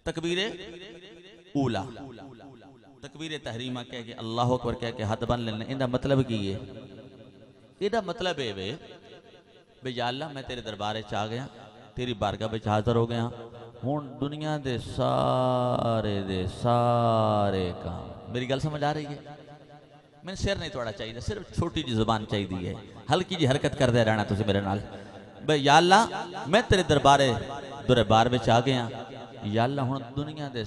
तकबीर ऊला, तकबीर तहरीमा कह के अल्लाह अकबर कह के हथ बन लेना। इनका मतलब की है? इहदा मतलब है वे या अल्लाह मैं तेरे दरबार च आ गया, तेरी बारगाह में हाजिर हो गया, हुण दुनिया दे सारे काम। मेरी गल समझ आ रही है? मैंने सिर नहीं तोड़ा चाहिए, सिर्फ छोटी जी जुबान चाहिए है, हल्की जी हरकत करते रहना तुझे मेरे नाल। भाई या अल्लाह मैं तेरे दरबार में आ गया, या अल्लाह हुण दुनिया दे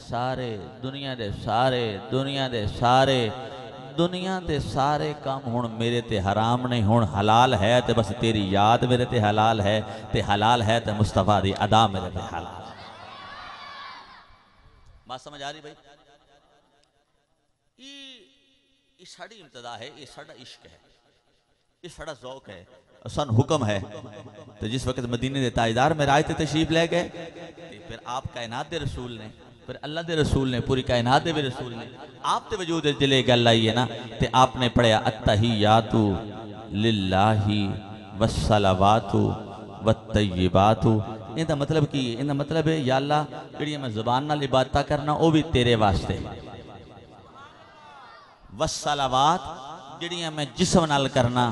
सारे काम हुण मेरे ते हराम नहीं, हुण हलाल है तो बस तेरी याद मेरे ते हलाल है, ते हलाल है तो मुस्तफा दी अदा मेरे ते हलाल। बात समझ आ रही भाई? ये साड़ी इब्तदा है, ये साड़ा इश्क है, ये साड़ा ज़ौक है, सन हुक्म है। तो जिस वक्त मदीने के ताजदार में रायते तशरीफ ले गए, फिर आप कायनात दे रसूल ने, फिर अल्लाह दे रसूल ने, पूरी कायनात दे रसूल ने आप ते वजूद दिले गल आई है ना, ते आपने पढ़िया अत्तहियातु लिल्लाही वस्सलावातु वत्तय्यिबातु। इनका मतलब की? इनका मतलब है या अल्लाह जिहड़ी मैं ज़ुबान नाल इबादत करना वो भी तेरे वास्ते, वस्सलावात जिहड़ियां मैं जिस्म नाल करना,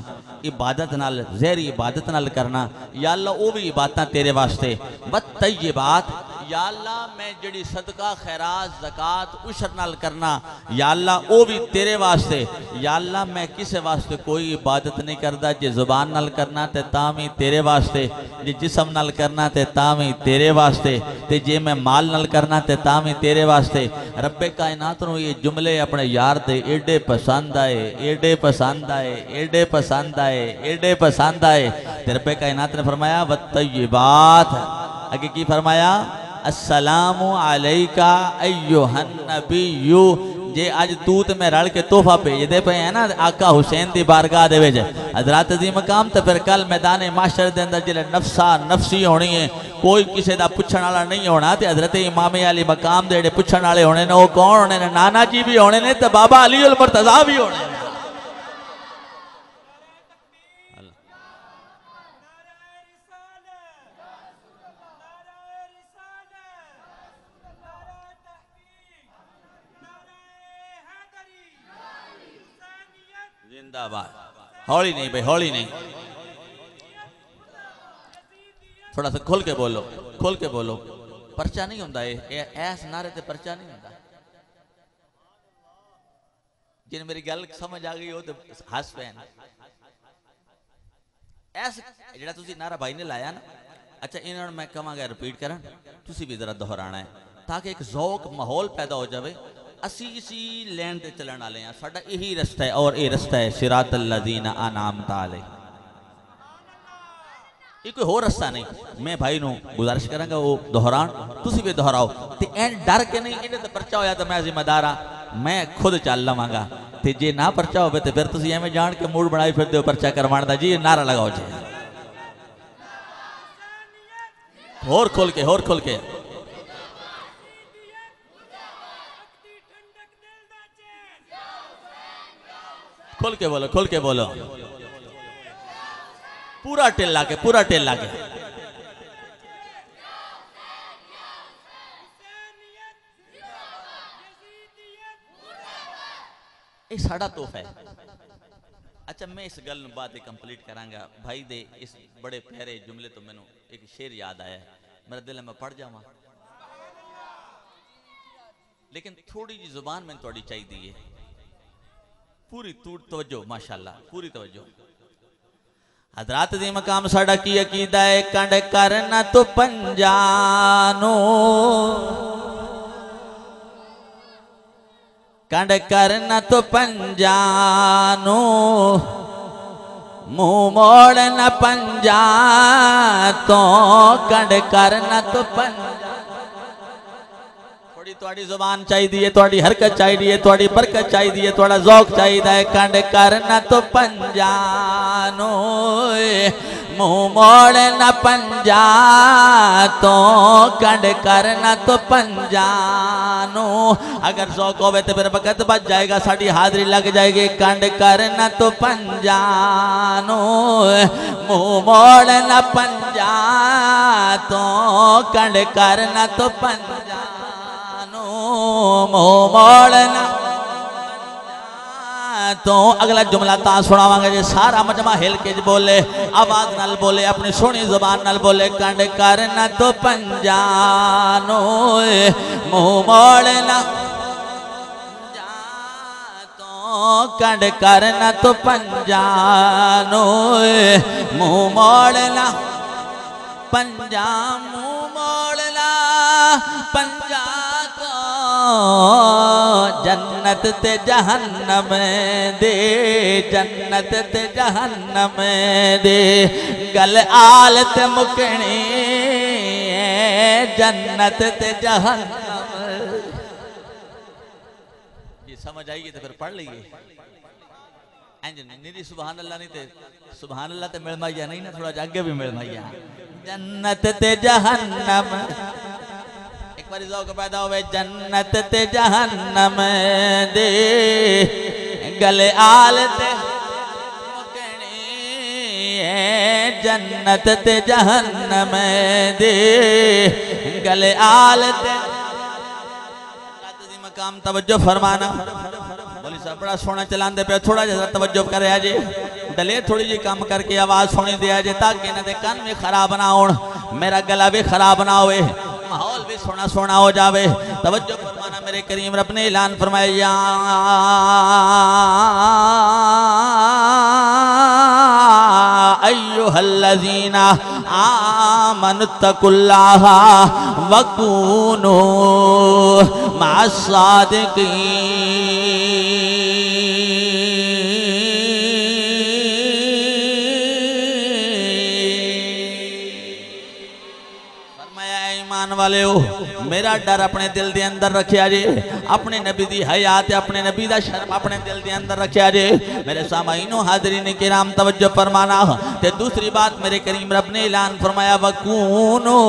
इबादत नाल, ज़हरी इबादत नाल करना, या अल्लाह वो भी इबादत तेरे वास्ते। वत्तय्यिबात या अल्लाह मैं जिहड़ी सदका खैरात ज़कात उशर नाल करना, या अल्लाह वो भी तेरे वास्ते। या अल्लाह मैं किसे वास्ते कोई इबादत नहीं करता, जे ज़ुबान नाल करना ते तामी तेरे वास्ते, जे जिस्म नाल करना ते तामी तेरे वास्ते, ते जे मैं माल नाल करना ते तामी तेरे वास्ते। रब्बे कायनात नूं ये जुमले अपने यार दे एडे पसंद आए, एडे पसंद आए, एडे पसंद आए, एडे पसंद आए। ते रब्बे कायनात ने फरमाया वत्तय्यिबात, आगे की फरमाया अस्सलामु अलैका अय्युहन नबिय्यु। जे अज तू ते मैं रल के तोहफा भेजदे पे है ना आका हुसैन दी बारगाह दे विच हजरत दी मकाम, तो फिर कल मैदान माशर दे अंदर जिले नफसा नफसी होनी है, कोई किसी का पुछण वाला नहीं होना। ते हजरत इमाम अली मकाम दे जेड़े पुछण वाले होने ने वो कौन होने ने? नाना जी भी होने ने ते बाबा अली उल मुर्तजा भी होने ने। जिंदाबाद। हौली नहीं भाई, हौली नहीं, थोड़ा सा खोल के बोलो, खोल के बोलो। परचा नहीं होता है ऐस नारे ते परचा नहीं होता। जिन मेरी गल समझ आ गई हो तो हस पे ऐस जेड़ा तुसी नारा भाई ने लाया ना, अच्छा इन्होंने मैं कहांगा रिपीट करा, तुसी भी जरा दोहराना है ताकि एक ज़ौक माहौल पैदा हो जाए। असी इसी लैंड ते चलने वाले हैं, साडा यही रास्ता है और ये रास्ता है सिरातल लज़ीना अनअमत अलैहिम। ये कोई होर रास्ता नहीं। मैं भाई नूं गुजारिश करांगा वो दोहरान, तुसी भी दोहराओ ते एन डर के नहीं। इन्हें तो परचा होया तो मैं जिम्मेदार हाँ, मैं खुद चल लवांगा। ते जे ना परचा हो तो फिर तुसी एवें जान के मूड बनाई फिरदे हो परचा करवाण दा। जी नारा लगाओ जी, होर खोल के, होर खोल के। खोल के बोलो, खोल के बोलो, पूरा टेल लाके, पूरा टेल लाके। ये साड़ा तोहफा है। अच्छा मैं इस गल बात कंप्लीट करांगा भाई दे इस बड़े प्यारे जुमले तो मैनू एक शेर याद आया, मेरा दिल है मैं पढ़ जावा, लेकिन थोड़ी जी जुबान मैंने थोड़ी चाहिए, पूरी तवज्जो माशाअल्लाह, पूरी तवज्जो। हजरात दी मकाम साडा की अकीदा है, कंड करना तो पंजानो, कंड करना तो पंजानो, मुंह मोड़ना पंजा तो, कंड करना तो पंजा। थोड़ी थोड़ी जुबान चाहिए, थोड़ी हरकत चाहिए, थोड़ी बरकत चाहिए, थोड़ा ज़ौक चाहिए। कंड करना तो पंजानो, मुंह मोड़ना पंजा तो, कंड करना तो पंजानो। अगर ज़ौक होवे तो फिर वक़्त बच जाएगा, साड़ी हाज़री लग जाएगी। कंड करना तो पंजानो, मुंह मोड़ना पंजा तो, कंड करना तो पंजा। मुंह मोड़ना तो अगला जुमला ता सुनावांगे जे सारा मजमा हिल के बोले, आवाज नाल बोले, अपनी सोहनी जुबान नाल बोले। कंड करना तो पंजानो मुंह मोड़ना तो कंड करना तो पंजानो मुंह मोड़ना पंजा मुंह मोड़ना पंजा तो जन्नत ते जहन्नम दे, जन्नत ते जहन्नम दे, गल आलत मुकनी जन्नत ते जहन्नम। ये समझ आएगी तो फिर पढ़ लीजिए। निधि सुभान अल्लाह नहीं थे, सुभान अल्लाह ते मिलमाइया नहीं ना, थोड़ा आगे भी मिलमाइया। जन्नत ते जहन्नम, एक बार ज़ौक़ पैदा होवे, जन्नत ते जहन्नम दे, गले आलत मुकनी जन्नत ते जहन्नम दे, गले आलत मकाम तवज्जो फरमाना। बोली साहब बड़ा सोना चलाते पे, थोड़ा जरा तवज्जो करे अजे, डले थोड़ी जी काम करके आवाज सुनी दे अजे, ताकि इन्हां दे कान भी खराब ना होण, मेरा गला भी खराब ना होवे, माहौल भी सोना सोना हो जावे। तवज्जो फरमाना। मेरे करीम रब ने ऐलान फरमाया, अय्युहल्लज़ीना आमनुत्तकुल्लाहा वकूनू ईमान वाले हो, मेरा डर अपने दिल के अंदर रखिया जे, अपने नबी दी हयात अपने नबी दा शर्म अपने दिल के अंदर रखिया जे। मेरे सामाइनो हाज़रीन किराम तवज्जो फरमाना। ते दूसरी बात मेरे करीम रब ने ऐलान फरमाया, वकूनो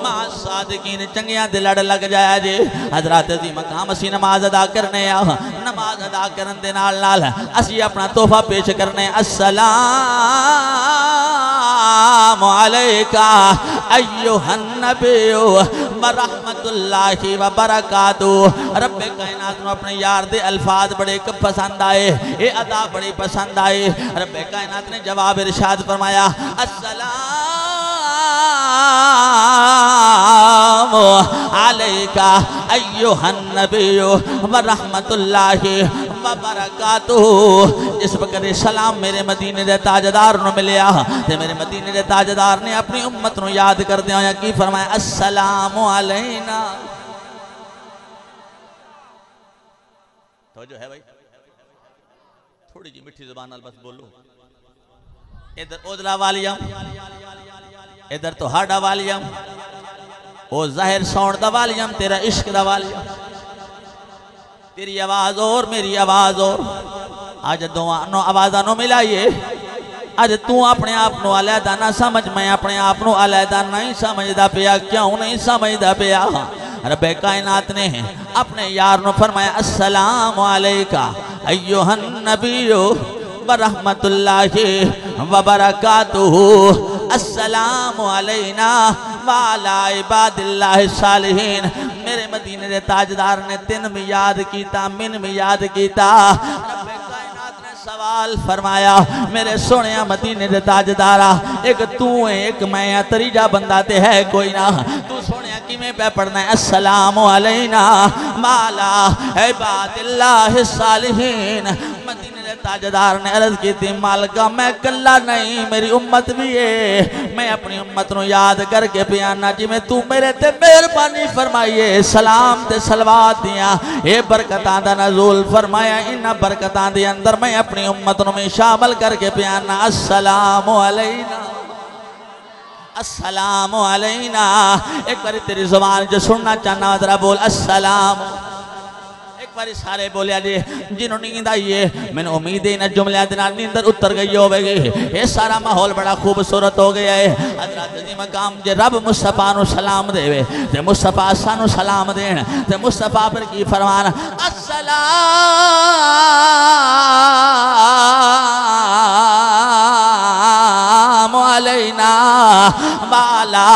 मा सादिकीन, चंगियां दे लड़ लग जाया जे। हजरत दी मकाम असी नमाज अदा करने आ, नमाज अदा करन दे नाल नाल असी अपना तोहफा पेश करने। अस्सलामु अलैका अय्युहन नबिय्यु व रहमतुल्लाहि व बरकातुहू। रब्बे कायनात नूं अपने यार दे अल्फाज बड़े पसंद आए, ये अदा बड़ी पसंद आए। रब्बे कायनात ने जवाब इरशाद फरमाया, अस्सलामु अलैका अय्युहन नबिय्यु व रहमतुल्लाहि व बरकातुहू। जिस वक्त सलाम मेरे मदीने दे ताजदार नूं मिलिया ते मेरे मदीने दे ताजदार ने अपनी उम्मत नूं याद करदे होया की फरमाया, अस्सलामु अलैना। तो जो है भाई थोड़ी जी मिठी जुबान नाल बस बोलो। इधर ओदला वालियम, इधर तो हाडा वालियम, ओ जाहिर साउंड दा वालियम, तेरा इश्क दा वालियम, तेरी आवाज और मेरी आवाज और। आज दोनों आवाजा नो मिलाइए। आज तू अपने आप को अलहदा ना समझ, मैं अपने आप को अलहदा नहीं समझदा पिया। क्यों नहीं समझदा पिया? रब्बे कायनात ने अपने यार नो फरमाया, अस्सलामु अलैका अय्युहन नबिय्यु व रहमतुल्लाहि व बरकातुहू। अस्सलामु अलैना व अला इबादिल्लाहि सालिहीन। मेरे मदीने दे ताजदार ने तिन भी याद कीता, मिन भी याद कीता। सवाल फरमाया, मेरे सोने मदीने दे ताजदारा, एक तू है एक मैं, तरीजा बंदा ते है कोई ना। तू सोने किमें पे पढ़ना है, अस्सलामु अलैना माला इबादिल्लाहि सालिहीन। मदीने दे ताजदार ने अर्ज की थी, मालिका मैं कल्ला नहीं, मेरी उम्मत भी है। मैं अपनी उम्मत नूं याद करके बयाना जिवें तू मेरे ते मेहरबानी फरमाइए, सलाम ते सलवात दिया ये बरकतां दा नज़ूल फरमाया। इन्हां बरकतां दे अंदर मैं अपनी उम्मत नूं में शामिल करके बयाना, अस्सलामु अलैना अस्सलामु अलैना। एक बार तेरी जुबान जो सुनना चाहना जरा बोल अस्सलाम। एक बार सारे बोलिया जी, जिन्हों नींद आई है मैंने उम्मीद है इन जुमलियां दे नाल नींद उतर गई होगी। ये सारा माहौल बड़ा खूबसूरत हो गया है। हज़रत दी मकाम जे रब मुस्तफा नु सलाम देवे ते मुस्तफा सानू सलाम देन ते मुस्तफा पर की फरमान, अस्सलाम अलैना वाला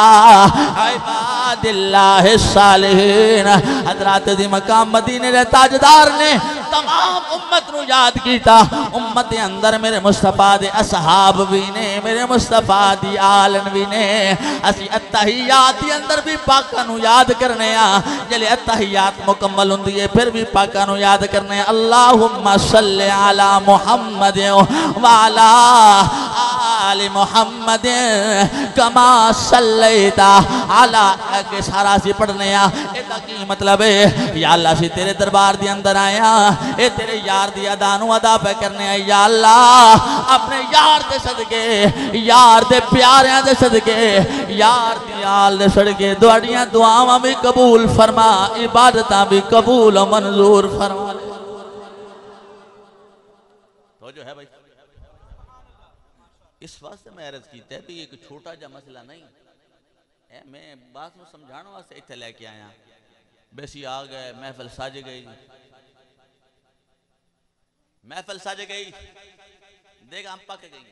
इबादिल्लाहि सालिहीन। हजरत दी मकाम मदीने दे ताजदार ने तमाम उम्मत नू याद कीता। उम्मत दे अंदर मेरे मुस्तफा दे असहाब भी ने, मेरे मुस्तफा दी आलन भी ने। असी अत्तहियात दे अंदर भी पाकां नू याद करने आ। जले अत्तहियात मुकम्मल हुंदी है फिर भी पाकां नू याद करने। अल्लाहुम्मा सल्लि अला मुहम्मद व अला आलि मुहम्मद कमा सल्लैता अला। के सारा सी पढ़ने आ। एदा की मतलब है या अल्लाह सी तेरे दरबार दे अंदर आया, ए तेरे यार दी अदा नू अदा पे करने आ। या अल्लाह अपने यार दे सदके, यार दे प्यारियां दे सदके, यार दी आल दे सदके दुआड़ियां दुआवां भी कबूल फरमा, इबादतां भी कबूल मंजूर फरमा। तो जो है भाई इस वास्ते मैं अर्ज कीता है भी एक छोटा जा मसला नहीं है। मैं बात को समझाने वास्ते इत्थे लेके आया। बेसी आ गए, महफिल सज गई, महफिल सज गई, देगा पक गई,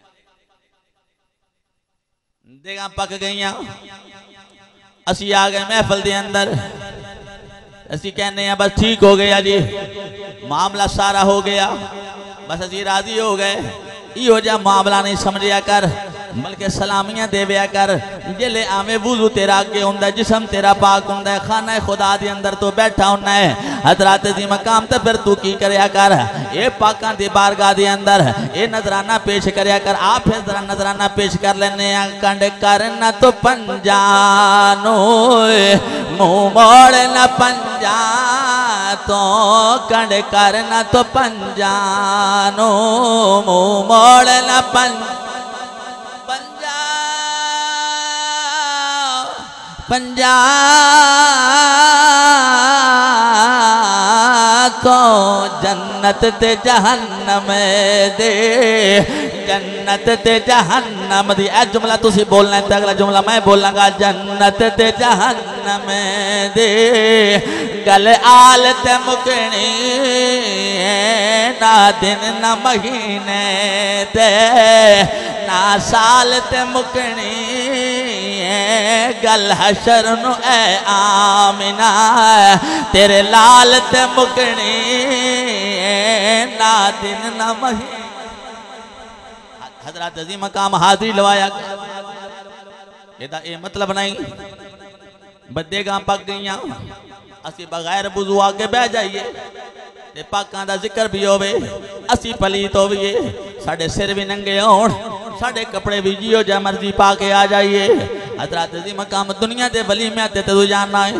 देगा पक गई। असी आ गए महफिल दे अंदर, असी कहने बस ठीक हो गया जी, मामला सारा हो गया, बस असी राजी हो गए। इहो जा मामला नहीं समझिया कर, बल्कि सलामियां देविया कर। जिले आवे वुजू तेरा अगे हुंदा, जिस्म तेरा पाक हुंदा है, खाना खुदा दे अंदर तो बैठा हुंदा है हजरत दी मकाम ते, फिर तू की करया कर ए पाकां दी बारगाह दे अंदर ए नजराना पेश करया कर। आप फिर जरा नजराना पेश कर लेने आ। कंड करना तो पंजानो मुंह मोड़ न पंजा तो, कंड करना तो पंजानो मुंह मोड़ न पंजा को जन्नत ते जहन्नम दे, जन्नत ते जहन्नम दी। ए जुमला तुसी बोलना है, अगला जुमला मैं बोलांगा। जन्नत ते जहन्नम दे, गल आल ते मुकनी ना दिन ना महीने दे, ना साल ते मुकनी गल हशर नु ए आमिना, तेरे लाल ते मुकनी ना दिन ना महीने। हजरत अजी मकाम हाजिरी लवाया। एदा ए मतलब नहीं बदेगा पक गई असी बगैर बुजू आके बह जाइए ते पाकां दा जिक्र भी होवे, असी पलीत होविए, साडे सिर भी नंगे होण, साडे कपड़े भी जियो जा मर्जी पा के आ जाइए। हजरत अजी मकाम दुनिया दे वलीमियां ते तू जाना है,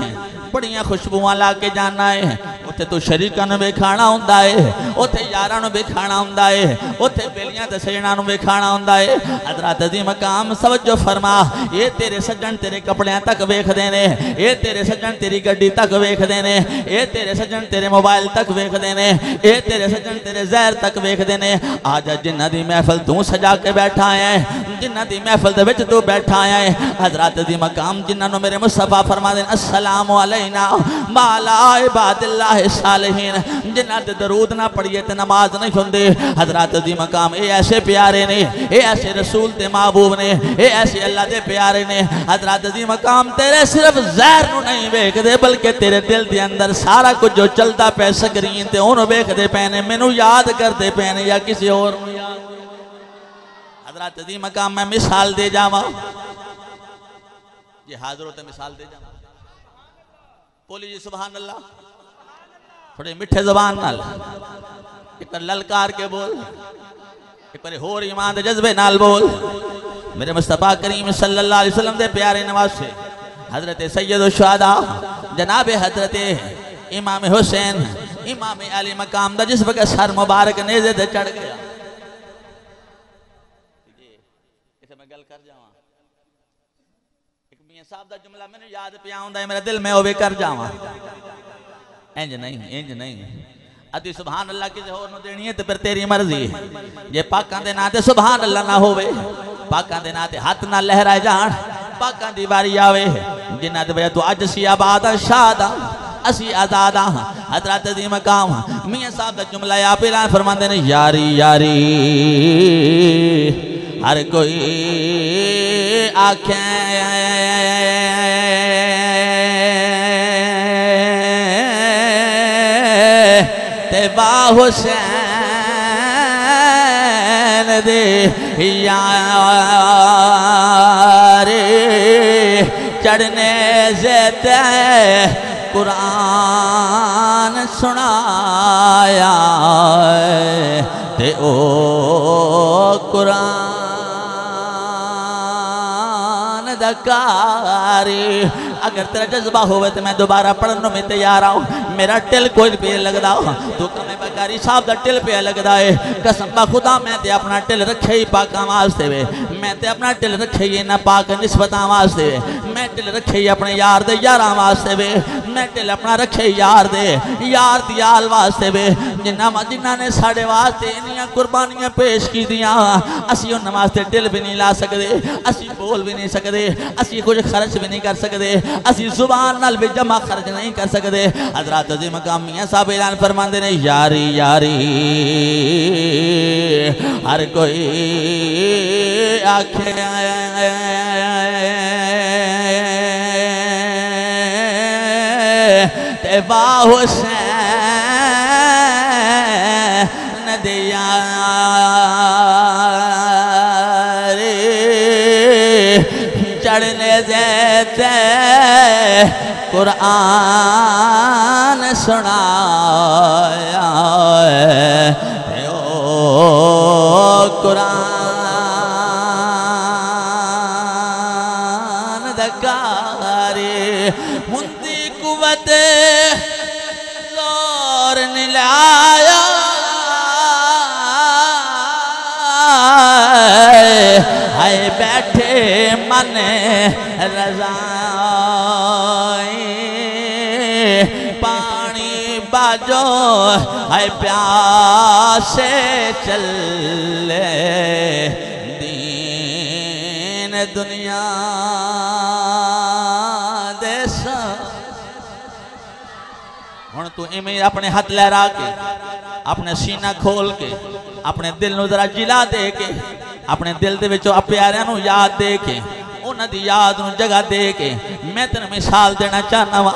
बड़ियां खुशबुआं ला के जाना है। उत्थे तू शरीकां नूं वेखाणा हुंदा है, उत्थे यारां नूं वेखाणा हुंदा है, उत्थे बेलियां ते सजणां नूं वेखाणा हुंदा है। हजरत अजी मकाम सवज्जो फरमा, ये तेरे सज्जन तेरे कपड़ियां तक वेखदे ने, ये तेरे सज्जन तेरी गड्डी तक वेखदे ने, ये तेरे सज्जन तेरे मोबाइल तक वेखदे ने, ये तेरे सज्जन तेरे ज़हर तक वेखदे ने। आज जिन्हां दी महफिल तू सजा के बैठा है, जिन्हां दी महफिल दे विच तू बैठा है, हजरत अजी मकाम जिन्हां नूं मेरे मुस्तफा फरमा दे अस्सलामु अलैना माला इबादिल्लाहि सालिहीन, जिन्हां ते दरूद ना पढ़िए ते नमाज नहीं हुंदी। हजरत दी मकाम ये ऐसे प्यारे ने, ये ऐसे रसूल ते महबूब ने, ये ऐसे अल्लाह दे प्यारे ने। हजरत दी मकाम तेरे सिर्फ ज़हर नूं नहीं वेखदे, बल्कि तेरे दिल दे अंदर सारा कुछ जो चलता पे स्क्रीन ते ओनू वेखदे पे ने, मैनू याद करते पे ने या किसी और नूं याद। हजरत दी मकाम मैं मिसाल दे जावा, ये हाजरों ते मिसाल दे जावा। बोली जी सुभान अल्लाह, थोड़े मिठे जबान नाल एक ललकार के बोल, एक बार होर ईमान दे जज्बे नाल बोल। मेरे मुस्तफा करीम सल्लल्लाहु अलैहि वसल्लम दे प्यारे नवासे हजरत सैयद शुहदा जनाब हजरत इमाम हुसैन इमाम अली मकाम दा जिस वक्त सर मुबारक नेज़े ते चढ़ गया। इसे मैं गल कर जावा, एक मियां साहब दा जुमला मैंने याद पिया हुंदा है, मेरा दिल में होवे कर जावा। इंज नहीं, इंज नहीं। अदी सुभान अल्लाह किसी होर नूं देनी है ते फिर तेरी मर्जी। जे पाकां दे नां ते सुभान अल्लाह ना होवे, पाकां दे नां ते हाथ ना लहराए जाण, पाकां दी बारी आवे जिन्हां दे वजह तो अज सी आबाद शाद असी आजाद हाँ। हजरत दी मकाम मियां साहब दा जुमला आप ऐलान फरमांदे ने, यारी यारी हर कोई आखे हुसैन दे यार चढ़ने से ते कुरान सुनाया ते ओ कुरान दकारी। अगर तेरा जज्बा होवे तो मैं दोबारा पढ़ने में तैयार आऊँ। मेरा टिल कोई पे लगदा तू कमे बकारी साहब का टिल पे लगदा है। कसम खुदा मैं ते अपना टिल रखे ही पाका वास्ते वे। मैं ते अपना टिल रखे ही ना पाक निस्बतां वास्ते वे। मैं टिल रखे ही अपने यार दे यारां वास्ते वे। मैं टिल अपना रखे यार दे यार दी आल वास्ते वे। जिन्हां ने साढ़े वास्ते इन्नियां कुर्बानियां पेश की दियां असीं उन्हां वास्ते टिल भी नहीं ला सकदे। असीं बोल भी नहीं सकदे। असीं कुछ खर्च भी नहीं कर सकदे। असीं जुबान नाल भी जमा खर्च नहीं कर सकदे। हजरत अज़ीम मकाम मियां साहब ऐलान फरमांदे ने यारी यारी हर कोई आखे ते वाह हुसैन दे यार चढ़ने देते कुरान सुनाया ओ कुरान दकारी मुंदी कुवत जोर निलाया हाय बैठे मन रज़ाए पानी बाजो हाय प्यासे चले दीन दुनिया देश। हुण तू इवें अपने हाथ लहरा के अपने सीना खोल के अपने दिल नूं जरा जिला दे के अपने दिल दे विचों प्यारियां नूं याद दे के उन्हां दी याद नूं जगह दे के मैं तेन मिसाल देना चाहना वा।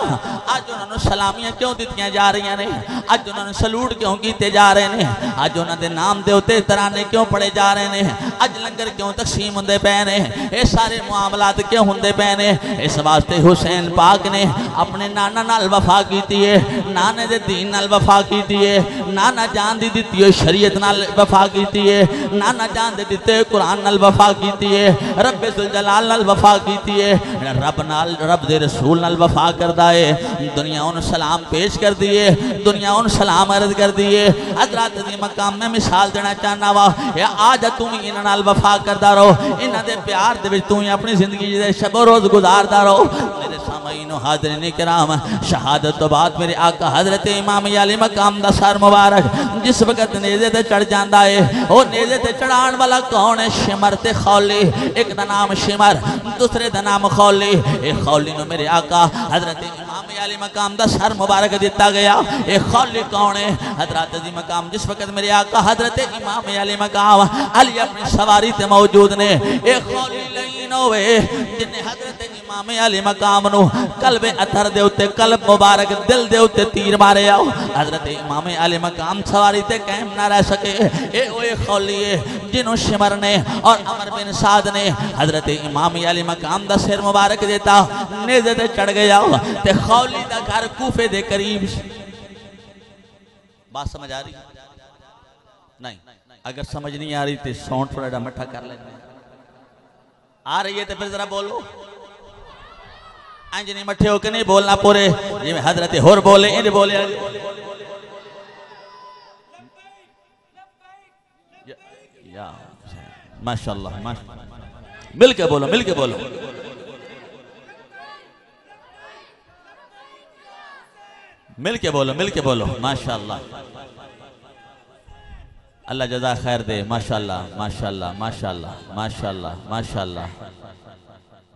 अज उन्होंने सलामियां क्यों दित्तियां जा रही ने? अज उन्होंने सलूट क्यों किए जा रहे हैं? अज उन्होंने नाम दे उत्ते तराने क्यों पढ़े जा रहे हैं? अज लंगर क्यों तकसीम होंदे पे ने? ये सारे मामलात क्यों होंदे पे ने? इस वास्ते हुसैन पाक ने अपने नाना नाल वफा की है, नाने दे दीन नाल वफा की है, नाना जान दी दित्ती हुई शरीयत नाल वफा की है, नाना जान दे दिते कुरान नाल वफा की है, रब्बे जुल जलाल नाल वफा की है, रब नाल रब दे रसूल नाल वफा करदा है। दुनिया उन सलाम पेश कर दिए, दुनिया उन सलाम अर्ज कर दिए। हजरत दी मकाम में मिसाल देना चाहना वा या आज तू भी इन्हां नाल वफा करदा रहो, इन्हां दे प्यार दे विच तू ही अपनी जिंदगी दे शबो रोज गुजारदा रहो। मेरे सामईनो हाज़रीन किराम शहादत तो बाद मेरे आका हजरत इमाम अली मकाम दा सर मुबारक जिस वक्त नेज़े ते चढ़ जांदा है, ओ नेज़े ते चढ़ाण वाला कौन है? शिमर ते खौली। एक दा नाम शिमर, दूसरे दा नाम खौली। ए खौली नु मेरे आका हजरत इमाम अली मकाम दा सर मुबारक दिता गया। ए खौली कौन है? हजरत दी मकाम जिस वक्त मेरे आका हजरत इमाम अली मकाम अली अपनी सवारी ते मौजूद ने। ए खौली लईन होवे जिन्हें हजरत इमाम अली मकाम नु कल्बे अथर दे उत्ते कल्ब मुबारक दिल दे उत्ते तीर मारे आओ। हजरत इमाम अली मकाम सवारी ते कायम ना रह सके। ए ओए खौली जिन्हों शिमर ने और अमर बिन साद ने हजरत इमाम अली मकाम दा सिर मुबारक देता, नेज़े ते चढ़ गया ते खौली दा घर कूफे दे करीब। बात समझ आ रही? नहीं, अगर समझ नहीं आ रही तो साउंड थोड़ा मठा कर लेते। आ रही है तो फिर जरा बोलो। इंज नहीं मठे होकर नहीं बोलना पूरे जिवें हजरत होर बोले इंज बोले। या माशाअल्लाह, मिल के बोलो, मिल के बोलो। मिल के बोलो, मिल के बोलो। माशाअल्लाह, अल्लाह जज़ा खैर दे। माशाअल्लाह, माशाअल्लाह, माशाअल्लाह, माशाअल्लाह, माशाअल्लाह।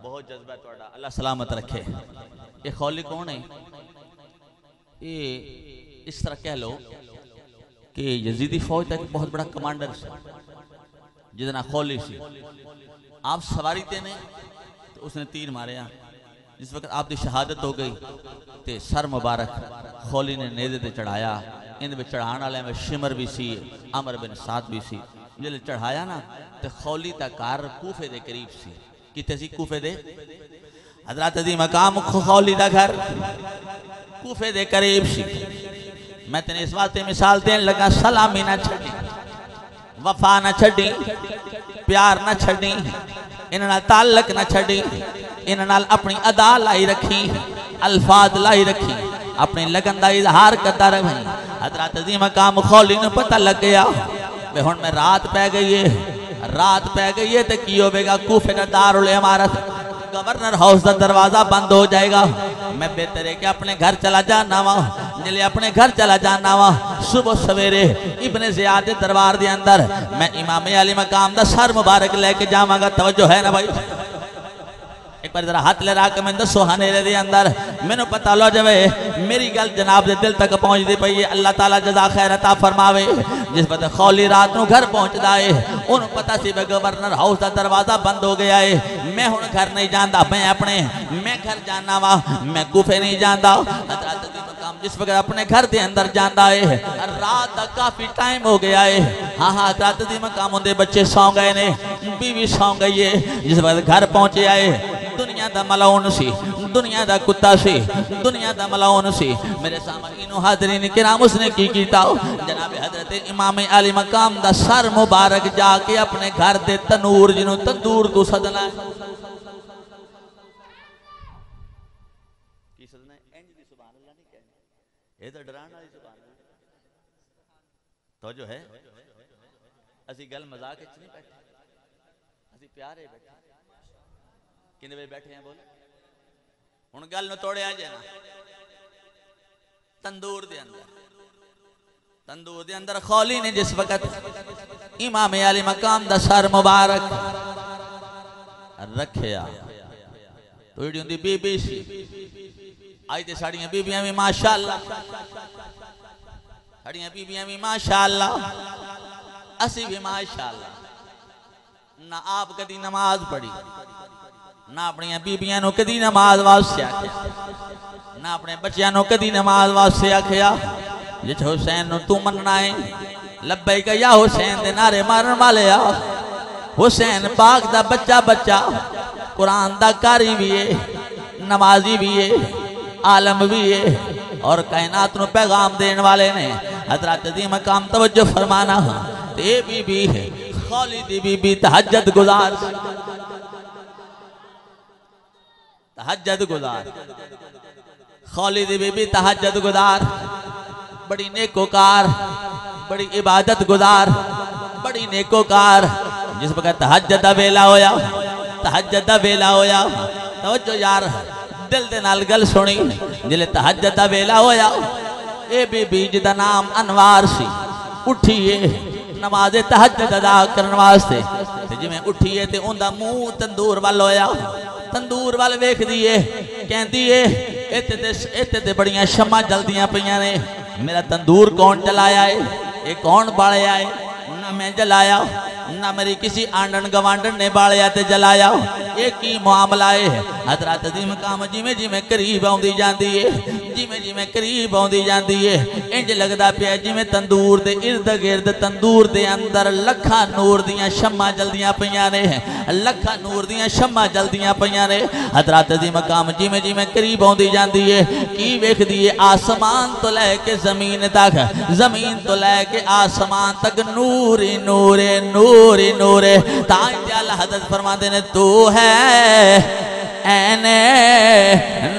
बहुत जज्बा तोड़ा, अल्लाह सलामत रखे। ये खौली कौन है? ये इस तरह कह लो कि यजीदी फौज का एक बहुत बड़ा कमांडर जितना खौली सी। आप सवारी थे ने तो उसने तीर मारे। जिस वक्त आपकी शहादत हो गई तो सर मुबारक खौली ने नेज़े ते चढ़ाया इन चढ़ाने वाले में शिमर भी सी, अमर बिन साद भी सी। जिले चढ़ाया ना तो खौली का घर कूफे के करीब सी। कितने सी? कूफे दे हजरत दी मकाम खौली का घर कूफे के करीब सी। मैं तेने इस वास्ते मिसाल देन लगा, सलामी ना छड़ी, वफा ना छड़ी, प्यार ना छड़ी, इन्हां ताल्लक ना छड़ी, इन्हां अपनी अदा लाई रखी, अल्फाज लाई रखी, अपनी लगन का इजहार करता रही। हजरत दी मकाम खौली ने पता लग गया वे हुण मैं रात पै गई है, रात पै गई है तो की होगा? कूफे का दारुल इमारत गवर्नर हाउस का दरवाजा बंद हो जाएगा। मैं बेहतर है कि अपने घर चला जाना वा। जिले अपने घर चला जाना वा, सुबह सवेरे इब्ने ज़ियाद के दरबार के अंदर मैं इमाम अली मकाम का सर मुबारक लेके जावांगा। तवज्जो है ना भाई? एक बार जरा हाथ लगा के मैं दसो हनेरे दे अंदर मैनू पता लो जावे मेरी गल जनाब दे दिल तक पहुंचती पई है। अल्लाह ताला जज़ा खैर अता फरमावे। जिस वक्त खौली रात को घर पहुंचता है उन्होंने पता सी गवर्नर हाउस का दरवाजा बंद हो गया है। मैं हुण घर नहीं जाता, मैं घर जाना वा, मैं कूफे नहीं जाता। जिस वक्त अपने घर के अंदर जाता है रात का काफी टाइम हो गया है। हाँ हाँ हजरत दी मकाम उनके बच्चे सौ गए ने, बीवी सौ गई है। जिस वक्त घर पहुंचे आए दुनिया का मलाउन सी, दुनिया का कुत्ता सी, दुनिया का मलाउन सी। मेरे सामने हाज़रीन किराम उसने की कीता? जनाब हजरत इमाम अली मकाम का सर मुबारक जाके अपने घर के तनूर जिन्हों तंदूर को सदना है। ये तो डराने वाली जुबान तो जो है असी गल मजाक नहीं बैठे, असी प्यारे बैठे। कितने बजे बैठे हैं बोल? हुण गल नूं तोड़िया जे ना। तंदूर दे अंदर खौली ने जिस वक्त इमाम अली मकाम दा सर मुबारक रखिया तो जी उनकी बीबी सी। आज तो साड़ियां बीबियां भी माशाअल्लाह, साड़ियां बीबियां भी माशाअल्लाह, असी भी माशाअल्लाह। ना आप कदी नमाज पढ़ी, ना अपनी बीबियां नूं कदी नमाज वास्ते आख्या, ना अपने बच्चों नूं कदी नमाज वास्ते आख्या। जिस हुसैन नूं तू मनना है लब्बैक या हुसैन दे नारे मारन वाले आ। हुसैन पाक दा बच्चा बच्चा कुरान दा कारी भी है, नमाजी भी है, आलम भी है और कायनात नूं पैगाम देने वाले ने। हजरत दी मकाम तवज्जो फरमाना ते बीबी है खौली दी बीबी तहज्जुद गुजार, तहज्जुद गुजार, खौली दी बीबी तहज्जुद गुजार, बड़ी नेकोकार, बड़ी इबादत गुजार, बड़ी नेकोकार। जिस वक्त तहज्जुद दा वेला होया, तहज्जुद दा वेला होया, तवज्जो यार दिल दे नाल गल सुनी। जिले तहज्जुद दा वेला होया ए बीबी जिदा नाम अनवार सी उठिए नमाज तहज्जुद अदा करने वास्ते। जिवें उठिए ते उनदा मुंह तंदूर वाल होया, तंदूर वाल वेखदी है, कहंदी है इत्ते ते बड़ियां शम्मां जलदियां पईयां ने। मेरा तंदूर कौन जलाया है? ये कौन बालिया है? ना मैं जलाया, ना मेरी किसी आंडन गवांडन ने बालिया ते जलाया। ये की मामला है? हजरत दी मकाम जिमें जिमें करीब आउंदी जांदी है, जिमें जिमें करीब आउंदी जांदी है इंज लगदा पिया जिमें तंदूर दे इर्द गिर्द तंदूर दे अंदर लखा नूर दियां शम्मां जलदियां पईयां ने, लखा नूर दियां शम्मां जलदियां पईयां ने। हजरत दी मकाम जिमें जिमें करीब आउंदी जांदी है की वेखदी है आसमान तो लैके जमीन तक, जमीन तो लैके आसमान तक नूर ही नूर है, नूर ही नूर है। तां अल्लाह हजरत फरमाते ने तू है ऐने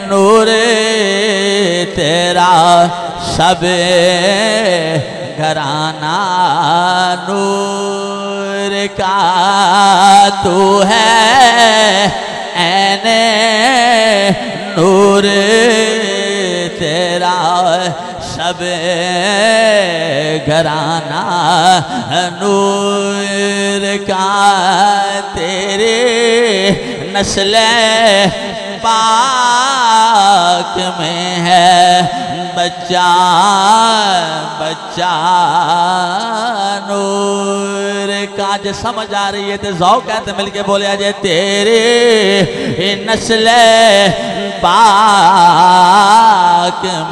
नूर तेरा सब घराना नूर का, तू है ऐने नूर तेरा सब घराना नूर का। तेरे नस्ल पाक में है बच्चा बच्चा नूर का। जो समझ आ रही है तो ज़ौक़ कहते मिलके बोले जे तेरे नस्ल पाक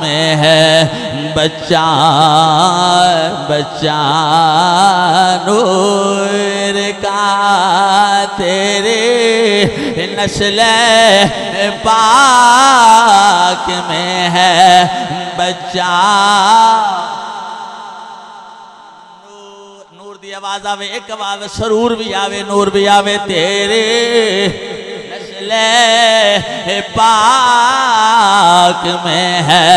में है बच्चा बच्चा नूर का तेरे नस्ल पाक में है बच्चा। नूर दी आवाज आवे, एक आवाज सरूर भी आवे, नूर भी आवे। तेरे नस्ल पाक में है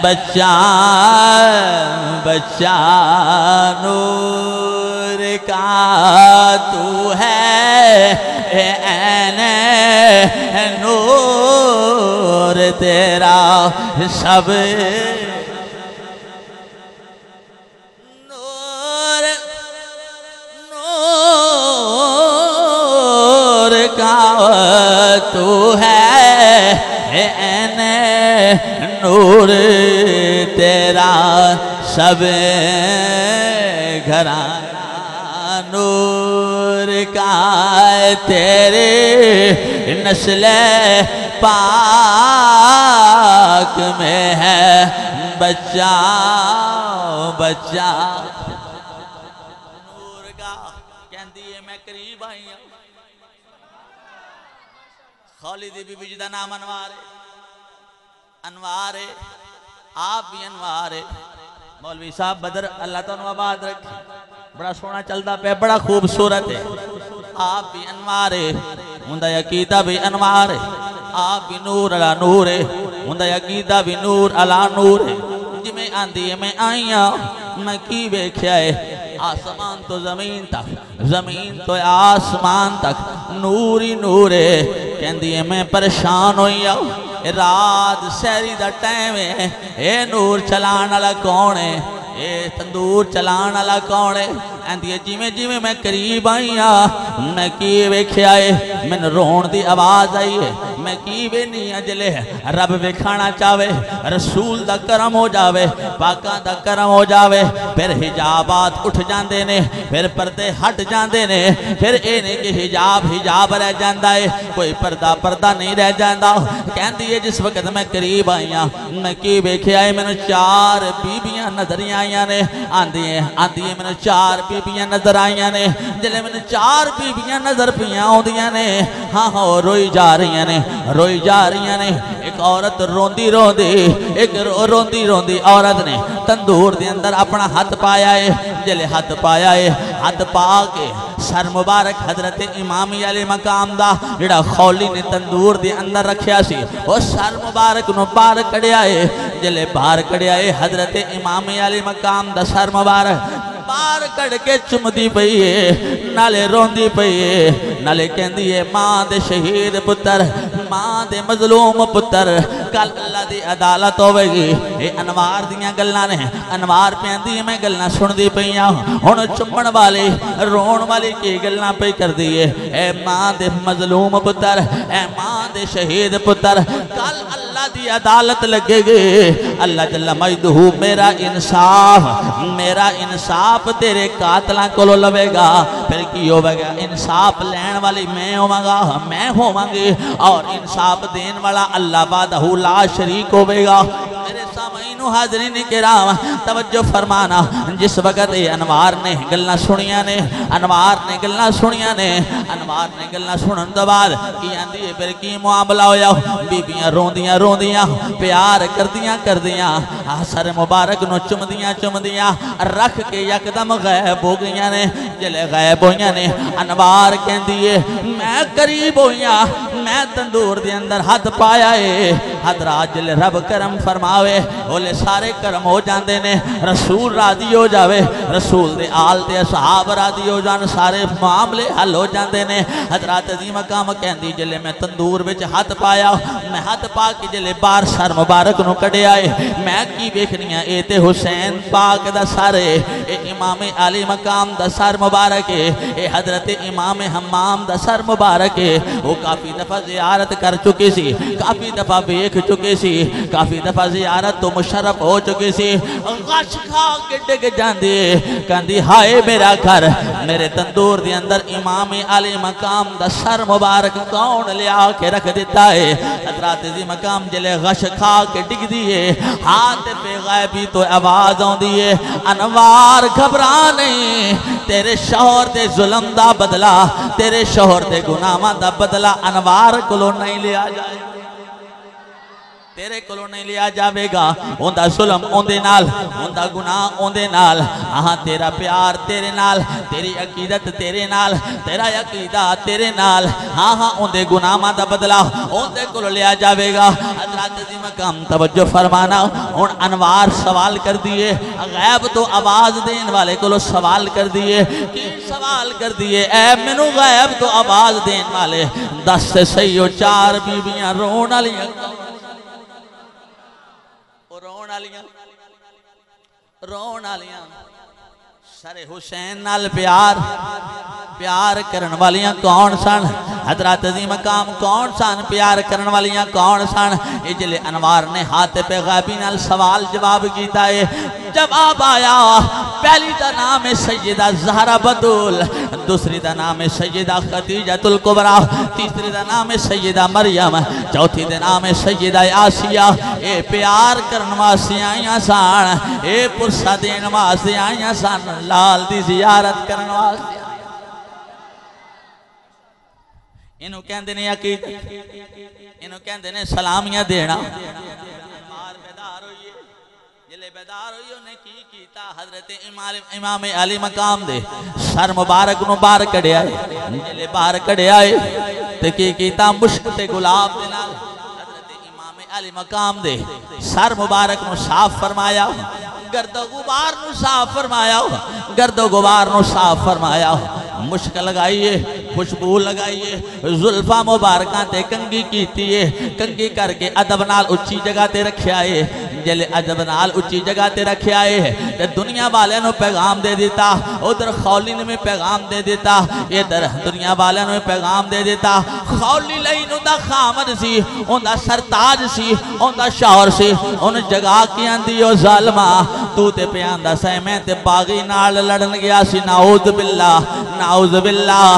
बच्चा बच्चा नूर का तू है ऐन नूर तेरा सब नूर नूर का तू है ऐन नूर तेरा सब घराना नूर का तेरे नस्ल पाक में है बच्चा बच्चा नूर का। कहती है मैं करीब आई हूं। खालिद बीबी जी का नाम अनवार है, अनवार है, आप भी अनवार है। मौलवी साहब बदर अल्लाह तुहानू आबाद रखे, बड़ा सोहना चलता पे, बड़ा खूबसूरत है। आप भी अनवार है, उनका अकीदा भी अनवार है। आप भी नूर अला नूर है, उनका अकीदा भी नूर अला नूर है। जिमें आंदी है मैं आई हाँ, मैं की वेख्या है आसमान तो जमीन तक, जमीन तो आसमान तक नूर ही नूर है। कहती है मैं परेशान हुई हूँ, रात सहरी का टाइम है, ये नूर चलाने वाला कौन है, ये तंदूर चलाने वाला कौन है। कहती है जिमें जिमें मैं करीब आई हाँ, मैं की वेख्या है, मैंने रोन की आवाज आई है। मैं की वेनी जले रब वेखाना चाहे, रसूल दा करम हो जावे, पाकां दा करम हो जावे, फिर हिजाबात उठ जाते ने, फिर पर्दे हट जाते ने, फिर ये नहीं कि हिजाब हिजाब रह जाता है, कोई पर्दा पर्दा नहीं रह जाता। कहती है जिस वक्त मैं करीब आई हाँ, मैं की वेख्या है, मैंने चार बीबियां नजर आईया ने। आंदी है मैंने चार बीबियां नजर आईया ने। जिले मैंने चार बीबियां नजर पियां आउंदियां ने, हाँ हाँ रोई जा रही ने, रोई जा रही ने। एक औरत रोंदी रोंदी, एक रोंदी रोंदी औरत ने तंदूर के अंदर अपना हाथ पाया है। जिले हाथ पाया है, हाथ पा के सर मुबारक हजरत इमामी अली मकाम दा जिहड़ा खौली ने तंदूर के अंदर रखिया सी, वो सर मुबारक नु बाहर कढ़िया है। जिले बाहर कढ़िया है, हजरत इमामी अली मकाम दा सर मुबारक बाहर कड़ के चुमदी पई है, नाले रोंदी पई है, नाले कहती है मां दे शहीद पुत्र, मां दे मजलूम पुत्र, कल अल्लाह दी अदालत होवेगी। ये अनवार दियां गल्लां ने, अनवार कहती है मैं गल्लां सुनदी पई हां। हुण चुम्मण वाली रोण वाली की गल्लां पई करदी है, ए मां दे मजलूम पुत्र, ए मां दे शहीद पुत्र, कल अल्लाह दी अदालत लगेगी। अल्लाह जल्ला मजदहू मेरा इंसाफ तेरे कातलां कोलों लवेगा। फिर की होवेगा, इंसाफ लैण वाली मैं होवांगा, मैं होवांगी, और इंसाफ देन वाला अल्लाह वाहदहू ला शरीक होवेगा। मेरे सामईनु हाज़रीन किराम तवज्जो फरमाना, जिस वक्त ये अनवार ने गल्लां सुनिया ने, अनवार ने गल्लां सुनिया ने, अनवार ने गल्लां सुनन तो बाद की आंदी है फिर की मुआमला होया। बीबियां रोंदियां रोंदियां प्यार करदियां करदियां सर मुबारक नु चुमदियां चुमदियां रख के यकदम गायब हो गई ने। जिले गायब होइयां ने, अनवार कहती है मैं करीब होइया, मैं तंदूर के अंदर हाथ पाया है। हजरात जिले रब करम फरमावे, बोले सारे करम हो जाते ने, रसूल राजी हो जावे, रसूल दे आल ते असहाब राजी हो जान, सारे मामले हल हो जाते ने। हजरात अजी मकाम कहती जिले मैं तंदूर में हाथ पाया, मैं हाथ पा के जिले बार सर मुबारक नु कढ़िया है, मैं की वेखनी है ये ते हुसैन पाक दा सर है, ये इमाम अली मकाम दा सर मुबारक है, ये हजरत इमाम हम्माम दा सर मुबारक है। वो काफ़ी दफ़ा ज़ियारत कर चुकी सी, काफ़ी दफ़ा वेख वेख चुके सी, काफ़ी दफ़ा ज़ियारत तो मुशर्रफ हो चुके सी। गश खा के डिग जाती कहती हाय मेरा घर, मेरे तंदूर के अंदर इमाम अली मकाम दा सर मुबारक कौन लिया के रख दिता है। हजरत जी मकाम जले गश खा के डिगदी है, हाथ पे गैबी तो आवाज आती है, अनवार घबरा नहीं, तेरे शौहर दे जुल्म दा बदला, तेरे शौहर दे गुनाहां दा बदला अनवार कोलों नहीं लिया जाए, तेरे कोलों नहीं लिया जाएगा। उनका जुल्म उनदे नाल, उनका गुनाह उनदे नाल, हाँ तेरा प्यार तेरे नाल, तेरी अकीदत तेरे नाल, तेरा अकीदा तेरे नाल, हाँ हाँ उनके गुनाहां दा बदला उनके कोलों लिया जाएगा। हज़रत जी मकाम तवज्जो फरमाना, हुण अनवार सवाल कर दिए, गैब तो आवाज़ देने वाले कोलों सवाल कर दिए, कि सवाल कर दिए ऐ मैनू गैब तो आवाज़ देने वाले दस से सही हो, चार बीबियां रोन वाली रोन वालियां सरे हुसैन नाल प्यार प्यार करन वालियां कौन सन? हजरत जी मकाम कौन सन? प्यार करन वालियां कौन सन? इजले अनवार ने हाथ पे गैबी नाल सवाल जवाब किया है। जवाब आया, पहली का नाम है सैयदा ज़हरा बतूल, दूसरी का नाम है सैयदा खदीजतुल कुबरा, तीसरी का नाम है सैयदा मरियम, चौथी का नाम है सैयदा आसिया। ए प्यार करने वास्ते आईया सन, ए पुरसा देने वास्ते आईया सन, लाल दी जियारत करने वास्ते। इनू कहते ने अकीदत, इनू कहते ने सलामियां देना। बेदार हुई उन्हें की कीता, हजरत इमाम अली मकाम दे सर मुबारक नु बाहर कढ़िया है, जिले बाहर कढ़िया है ते की कीता मुश्क ते गुलाब दे नाल हजरत इमाम अली मकाम दे सर मुबारक नु साफ फरमाया, गर्दो गुबार नु साफ फरमाया, गर्दो गुबार नु साफ फरमाया, मुश्क लगाइए, खुशबू लगाइए, जुल्फा मुबारक ते कंगी कीती है, कंगी करके अदब नाल उच्ची जगह ते रखिया है, जले अदब नाल उच्ची जगह ते रखिया है, ते दुनिया वाले नु पैगाम दे दिता, उधर खौली ने भी पैगाम दे दिता, इधर दुनिया वाले नु पैगाम दे दिता। खौली लई नु दा खामद सी, उनदा सरताज सी, उनदा शौहर सी, उन जगा के आंदी ओ जालमा तू ते पे आंदा सै मैं ते बागी नाल लड़न गया सी, नाउज़ बिल्लाह नाउज़ बिल्लाह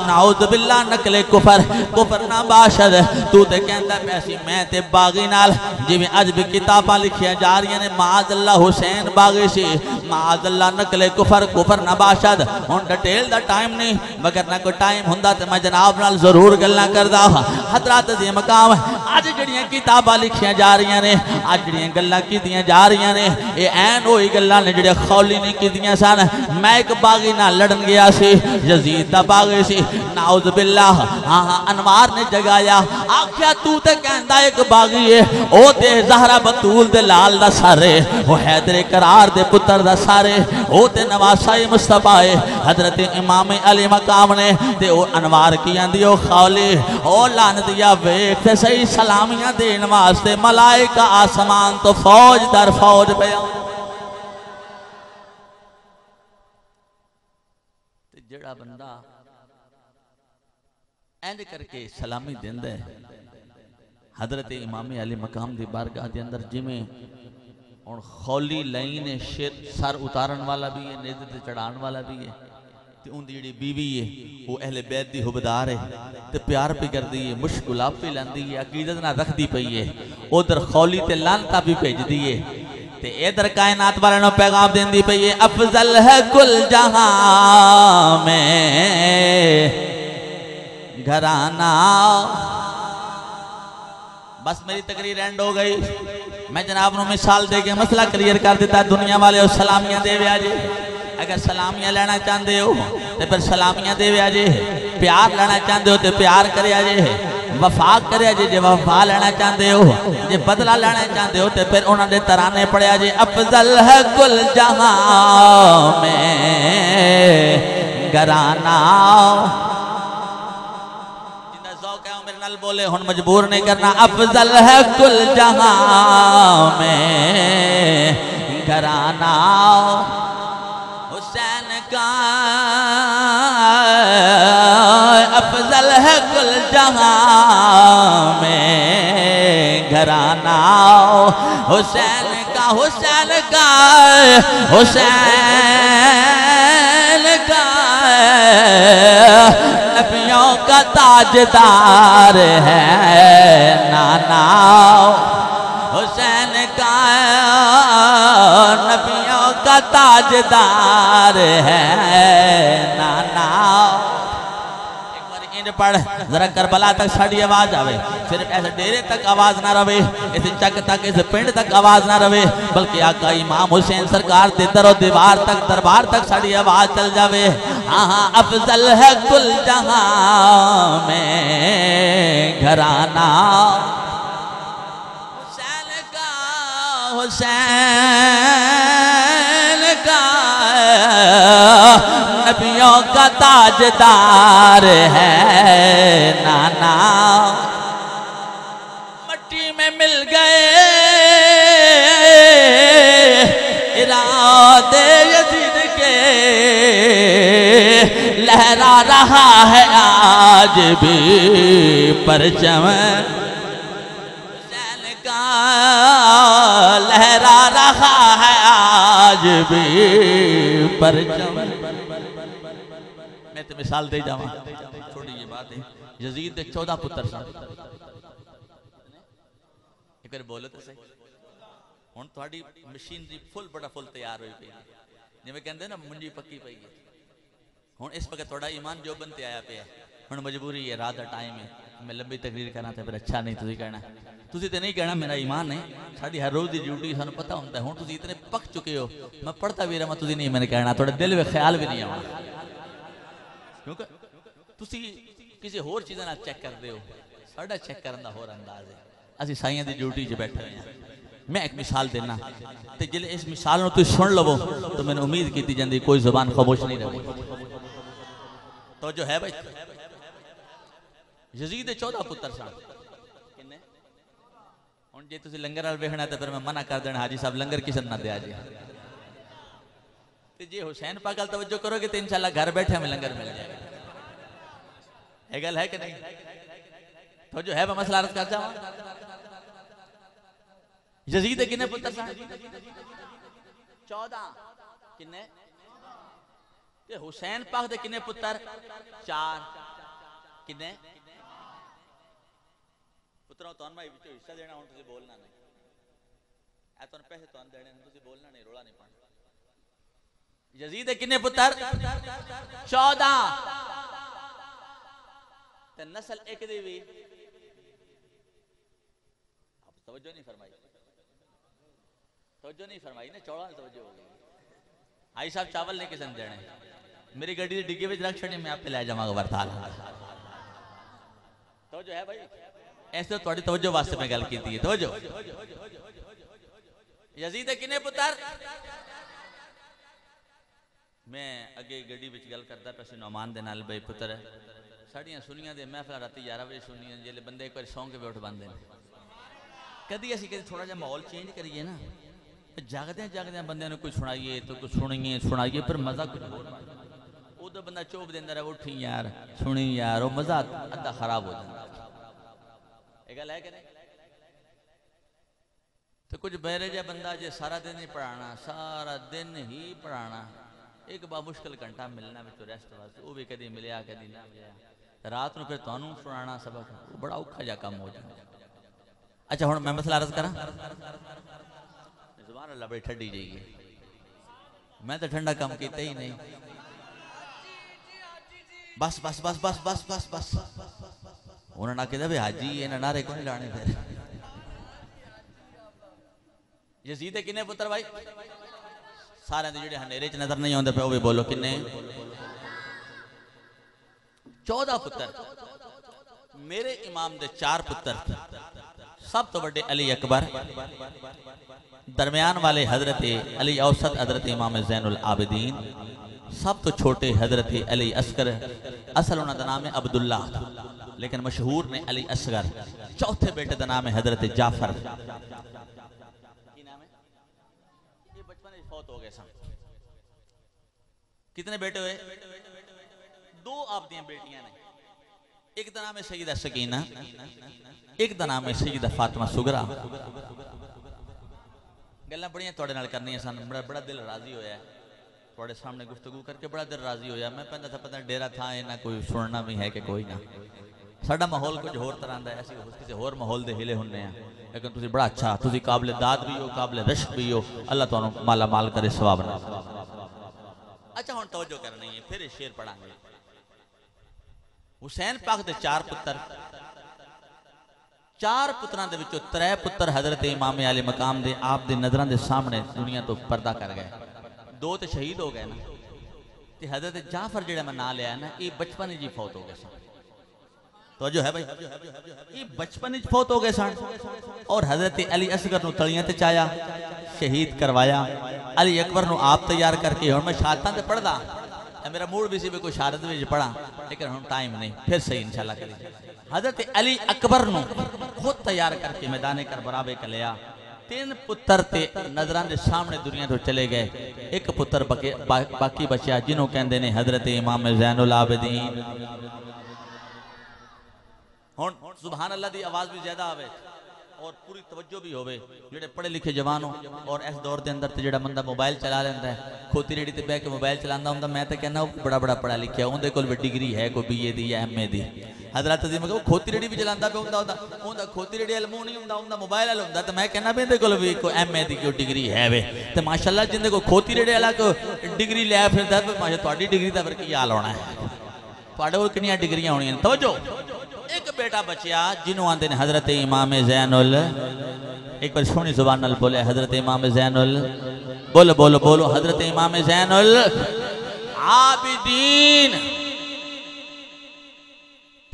नाउज़ बिल्लाह, नकले कुफर कुफर ना बाशद, तू ते कहंदा पिया सी मैं ते बागी नाल, जिवें अज भी किताबां लिखियां जा रही ने माज़अल्लाह हुसैन बागी सी, माज़अल्लाह नकले कुफर कुफर ना बाशद। हुण डिटेल दा टाइम नहीं, मगर ना कोई टाइम हुंदा ते मैं जनाब नाल जरूर गल्लां करदा। हज़रत दी मकाम अज जिहड़ियां किताबां लिखियां जा रही ने, अज जिहड़ियां गल्लां कीतियां जा रही ने, ये ऐन ओही गल्लां ने जिहड़े खौली ने कीतियां सन। मैं एक बागी नाल लड़न गया सी, यजीद दा बागी सी, नाउज़ बिल्लाह। हाँ हाँ अनवार ने जगाया, आख्या तू ते कहंदा एक बागी है, ओ ते ज़हरा बतूल दे लाल दा सारे, ओ हैदर करार दे पुत्र दा सारे, ओ ते नवासा मुस्तफा है। हजरत इमाम अली मकाम ने ते ओ अनवार की आंदी ओ खौली ओ लान दिया वेख ते सही सलामियां देने वास्ते मलाइका आसमान तो फौज दर फौज पे जेड़ा बंदा इंज करके सलामी देंदा है हजरत इमाम अली मकाम दी बारगाह दे अंदर, जिमें हुण खौली लई ने सर उतारन वाला भी है, नेज़े ते चढ़ाण वाला भी है, ते उनदी जिहड़ी बीवी है वो अहले बैत दी हुबदार है, ते प्यार भी करदी है, मुश्क गुलाब भी लैंदी है, अकीदत नाल रखदी पई है, उधर खौली ते लानता भी भेजदी है, ते इधर कायनात वाले नु पैगाम देंदी पई है, अफजल है कुल जहां में घराना। बस मेरी तकरीर एंड हो गई। मैं जनाब नु मिसाल दे के मसला क्लियर कर दिता। दुनिया वाले सलामियां देवे आजे, अगर सलामियां लेना चाहते हो तो फिर सलामियां देवे आजे, प्यार लेना चाहते हो तो प्यार करे आजे, वफा करे जे, जे वफा लेना चाहते हो, जे बदला लेना चाहते हो तो फिर उन्होंने तराने पड़े जे, अफजल है कुल जहां में घराना। बोले हुन मजबूर नहीं करना, अफजल है कुल जहां में घराना हुसैन का, अफजल है कुल जहां में घराना हुसैन का हुसैन का हुसैन का नबियों का ताजदार है नाना हुसैन का नबियों का ताजदार है नाना। एक बार इन पढ़ जरा करबला तक साड़ी आवाज आवे, सिर्फ ऐसे डेरे तक आवाज ना रहे, इस चक तक इस पिंड तक आवाज ना रहे, बल्कि आका इमाम हुसैन सरकार के दरो दीवार तक दरबार तक साड़ी आवाज चल जावे। हाँ हाँ अफजल है कुल जहां में घराना हुसैन का नबियों का ताजदार है नाना। मट्टी में मिल गए इरादे यजीद के, लहरा रहा है आज भी परचम लहरा रहा है आज भी परचम। मैं तो मिसाल दे जावा, छोटी ये बात है। यजीद के 14 पुत्र सन, एक बार बोलो तो सही। हुण तुहाडी मशीनरी फुल बड़ा फुल तैयार हुई पई, जिवें कहंदे ना मुंजी पक्की पई है। हुण इस वक्त तुहाडा ईमान जो बनते आया पे, हुण मजबूरी है, रात का टाइम है, मैं लंबी तकरीर करना तो फिर अच्छा नहीं। तुसीं कहना, तुसीं तो नहीं कहना मेरा ईमान है, साडी हर रोज़ की ड्यूटी सानूं पता होंदा है। हुण तुसीं इतने पक चुके हो, मैं पढ़ता भी रहा, तुसीं नहीं मैंने कहना, थोड़े दिल में ख्याल भी नहीं आना, क्योंकि तुसीं किसी होर चीज़ां नाल चेक करदे हो, साडा चेक करन दा होर अंदाज है। असीं साईं दी ड्यूटी 'च बैठे हुए हैं। मैं एक मिसाल देना, तो जिले इस मिसाल नूं तुसीं सुन लवो तो मैंने उम्मीद की जाती कोई जुबान खामोश नहीं रही। तो जो है भाई, यजीद दे 14 पुत्र सन। हुण जे तुसीं लंगर वाल वेखना तो फिर मैं मना कर देना, हाजी साहब लंगर किसन ना दिया जी। जे हुसैन पाक अल तवज्जो करोगे तो इंशाल्लाह घर बैठे हमें लंगर मिल जाएगा। ये गल है कि नहीं? तो जो है मैं मसला अर्ज कर जाऊं, यजीद किन्ने पुत्र सन? 14। किन्ने? ते हुसैन पाक दे किन्ने पुत्र? 4। किन्ने पुत्रों तो मैं विचों हिस्सा देना, हुण तुसीं बोलना नहीं, ऐ तुहानूं पैसे तुहानूं देने, तुसीं बोलना नहीं, रोला नहीं पाना। यजीद दे किन्ने पुत्र? 14। ते नस्ल एक दी भी आप तवज्जो नहीं फरमाई, तवज्जो नहीं फरमाई ने, 14 तवज्जो हो गई। आई साहब चावल नहीं किसन देने, मेरी गड्डी की डिग्गी में रख छड़ी, मैं आप पे ले जावांगा वरताल। तो जो है भाई, ऐसे तो थोड़ी तवज्जो वास्ते मैं गल की थी। तवज्जो, यजीद किन्ने पुत्र? मैं अगे गड्डी विच गल करदा पैसे नौमान दे नाल, भाई पुत्र साड़ियां सुनियां दे महफिल राती 11 बजे सुनियां, जिले बंदे एक बार सौं के भी उठ पांदे ने। कदी असीं कदी थोड़ा जिहा माहौल चेंज करिए ना, जागदे जागदे बंदे नूं कुछ सुनाइए तो कुछ सुनाइए पर मजा कुछ होर, उदो बंदा चोप देंदा रहे, उठी यार सुनी यार, वो मजा अद्धा खराब हो जाता। एक गल है कि नहीं? तो कुछ बहरे जा बंदा जे सारा दिन ही पढ़ाना, सारा दिन ही पढ़ाना, एक बा मुश्किल घंटा मिलना बिचो रेस्ट वास्ते, वो भी कभी मिलया कभी ना मिलया, रात को फिर तुहानूं सुनाना सबक, वो बड़ा औखा जा काम हो जाता। अच्छा हुण मैं मसला अर्ज करा, जुबान अल्लाह बड़ी ठंडी जाइए, मैं तो ठंडा काम किया ही नहीं। बस बस बस बस बस बस बस उन्होंने आखिया भी हाजी इन्हें नारे को नहीं लाने। फिर यजीद किन्ने पुत्र भाई? सारे जिहड़े हनेरे च नजर नहीं आते पे वो भी बोलो किन्ने? 14 पुत्र। मेरे इमाम दे 4 पुत्र, सब तो बड़े अली अकबर, दरमियान वाले हजरत अली औसत हजरत इमाम ज़ैनुल आबिदीन, सब तो छोटे हजरत अली असगर। असल उन्होंने नाम है अब्दुल्ला, लेकिन मशहूर ने अली असगर। चौथे बेटे का नाम है हजरत जाफर। की नाम है? ये बचपन में फौत हो गए सन। कितने बेटे हुए? 2 आप दी बेटियां ने, एक दा नाम है सईदा सकीना, एक दा नाम है सईदा फातिमा सुगरा। गल्लां बड़ियां तुहाडे नाल करनियां सन, बड़ा दिल राजी होया तुहाडे सामने गुफ्तगू करके, बड़ा दिल राजी होया। मैं पैंदा था पता डेरा था इन्ना कोई सुनना भी है कि कोई ना। साडा माहौल कुछ होर तरह दा है, असीं किसी होर माहौल दे हिले हुन्ने आ, लेकिन तुसीं बड़ा अच्छा, तुसीं काबिल दाद भी हो, काबिल रश्क भी हो। अल्लाह तुहानू माला माल करे सवाब नाल। अच्छा हुण तवज्जो करनी है, फिर शेर पढ़ांगे। हुसैन पाक दे चार पुत्र, चार पुत्रां दे विचों त्रै पुत्र हजरत इमाम अली मकाम दे आप दे नजरां दे सामने दुनिया तो पर्दा कर गए। दो तो शहीद हो गए ना, ते हजरत जाफर जेड़ा मैं ना लिया ना, ये बचपन ही फौत हो गए सन। तो जो है भाई, ये बचपन ही फौत हो गए सन। और हजरत अली असगर नू तलियां ते चाया, शहीद करवाया। अली अकबर नू आप तैयार करके, हुण मैं शहादतां ते पढ़दा, मेरा मूड भी सी भी कोई शहादत विच पढ़ा, लेकिन हुण टाइम नहीं, फिर सही इंशाअल्लाह करी। हजरत अली अकबर नू खुद तैयार करके मैदान करबला में लिया। तीन पुत्र ते नजरां दे सामने दुनिया तो चले गए। एक पुत्र बाकी बचा जिन्हों कहते हैं हजरत इमाम ज़ैनुल आबिदीन। हुण सुभान अल्लाह दी आवाज़ भी ज्यादा आवे और पूरी तवज्जो भी होवे। जेड़े पढ़े लिखे जवान हो और इस दौर के अंदर तो जेड़ा बंदा मोबाइल चला लेंदा है, खोती रेडी ते बह के मोबाइल चलांदा हुंदा, मैं तो कहना बड़ा बड़ा पढ़ा लिखा, उहदे कोल डिग्री है कोई BA दी या MA दी। हजरत जी मैं खोती रेडी भी चलांदा पे हुंदा खोती रेडी वाल मूंह नहीं हुंदा, उहदा मोबाइल वाल हुंदा। तो मैं कहना भी इहदे कोल भी कोई MA दी कोई डिग्री है वे, तो माशाअल्लाह जिंदे को खोती रेडी वाला को डिग्री लै फिरदा, माशा तुहाडी डिग्री दा फिर की हाल होना है, तुहाडे कोल कितनी डिग्रियां होणियां। तवज्जो, एक बेटा बचिया जिन्हों आंदे ने हजरत इमाम ज़ैनुल, एक बार सोहनी जुबान नाल बोले हजरत इमाम ज़ैनुल, बोलो बोलो बोलो हजरत इमाम ज़ैनुल आबिदीन।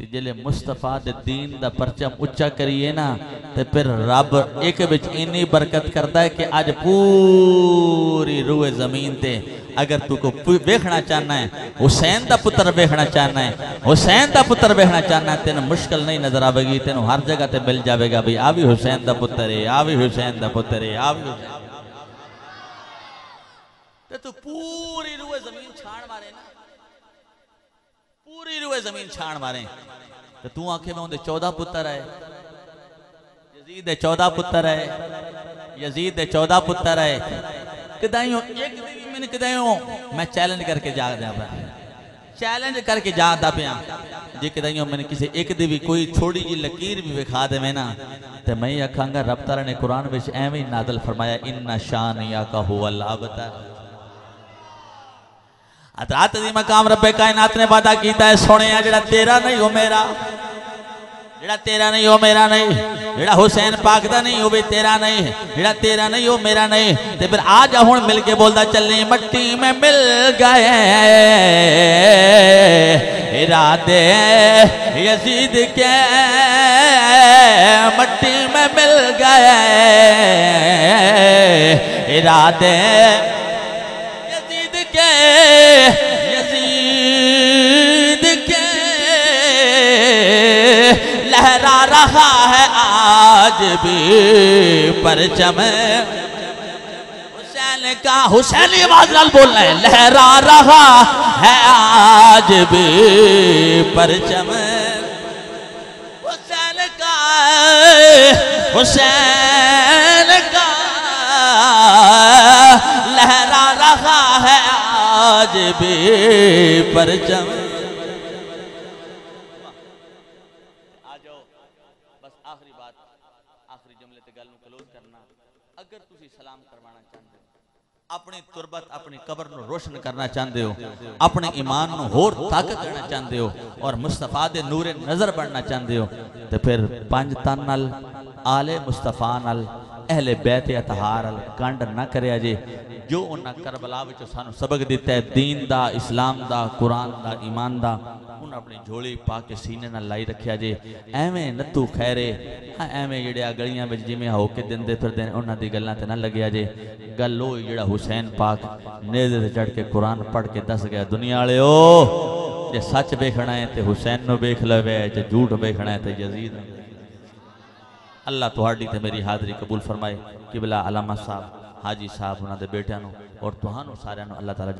जिले मुस्तफा दे दीन दा परचम उच्चा करिए ना, तो फिर रब एक बिच इन्नी बरकत करता है कि अज पूरी रूए जमीन ते अगर तू को देखना चाहना है, हुसैन दा पुत्र देखना चाहना है, हुसैन दा पुत्र देखना चाहना है, तेन मुश्किल नहीं नजर आवेगी, तेन हर जगह ते मिल जाएगा भाई आ भी हुसैन दा पुत्र है, आ भी हुसैन दा पुत्र है, आ भी ते तू पूरी रूए जमीन छाण मारे ना, पूरी रूए जमीन छाण मारे। तो तू आखे मैं उनके 14 पुत्र है, यजीद दे 14 पुत्र है, यजीद दे 14 पुत्र है, किदाइयों एक मैंने किदाइयों मैं चैलेंज करके जागदा पे, चैलेंज करके जागदा पे जे किदाइयों मैंने किसी एक दी भी कोई छोटी जी लकीर भी विखा देवे ना, तो मैं आखांगा रब ताला ने कुरान विच एवें ही नाज़िल फरमाया इन्ना शानियाका हुवल अबतर। अतात दी मकाम रब्बे कायनात ने वादा कीता है, सोने जेड़ा तेरा नहीं हो मेरा, जेड़ा तेरा नहीं हो मेरा नहीं, जेड़ा हुसैन पाक दा नहीं हो भी तेरा नहीं, जेड़ा तेरा नहीं हो मेरा नहीं। ते फिर आ जा हुण मिल के बोलदा चलनी मट्टी में मिल गए इरादे यजीद के, मट्टी में मिल गए इरादे यजीद के, लहरा रहा है आज भी परचम हुसैन का, हुसैनी आवाज नाल बोलना है, लहरा रहा है आज भी परचम हुसैन का, हुसैन का, लहरा रहा है आज भी परचम। आ जाओ बस आखिरी बात, आखिरी जुमले ते गल नूं क्लोज करना। अगर तुसी सलाम करवाना चाहते हो, अपनी तुरबत अपनी कब्र नूं रोशन करना चाहते हो, अपने ईमान नूं होर ताकत देना चाहते हो और मुस्तफा दे नूरे नजर बनना चाहते हो, तो फिर पंज तन नाल आले मुस्तफा नाल अहले बैत अतहार कंड ना करे जे, जो उन्हें करबला विच सानू सबक दिता है दीन दा, इस्लाम दा, कुरान दा, ईमान दा, उन्हें अपनी झोली पा के सीने नाल लाई रखिया जे। एवें नत्थू खैरे एवें जेड़े गलियां विच जिवें होके दिंदे फिरदे उन्हां दी गल्लां ते ना लगिया जे। गल ओही जेड़ा हुसैन पाक नेज़े ते चढ़ के कुरान पढ़ के दस गया दुनिया वालेओ, जे सच वेखना है तो हुसैन नूं वेख लवे, जे झूठ वेखना है तो यजीद। अल्लाह तुहाडी ते मेरी हाज़री कबूल फरमाए। किबला अलामा साहब हाजी साहब उन्होंने बेटियां और तुहानू सारियां अल्लाह ताला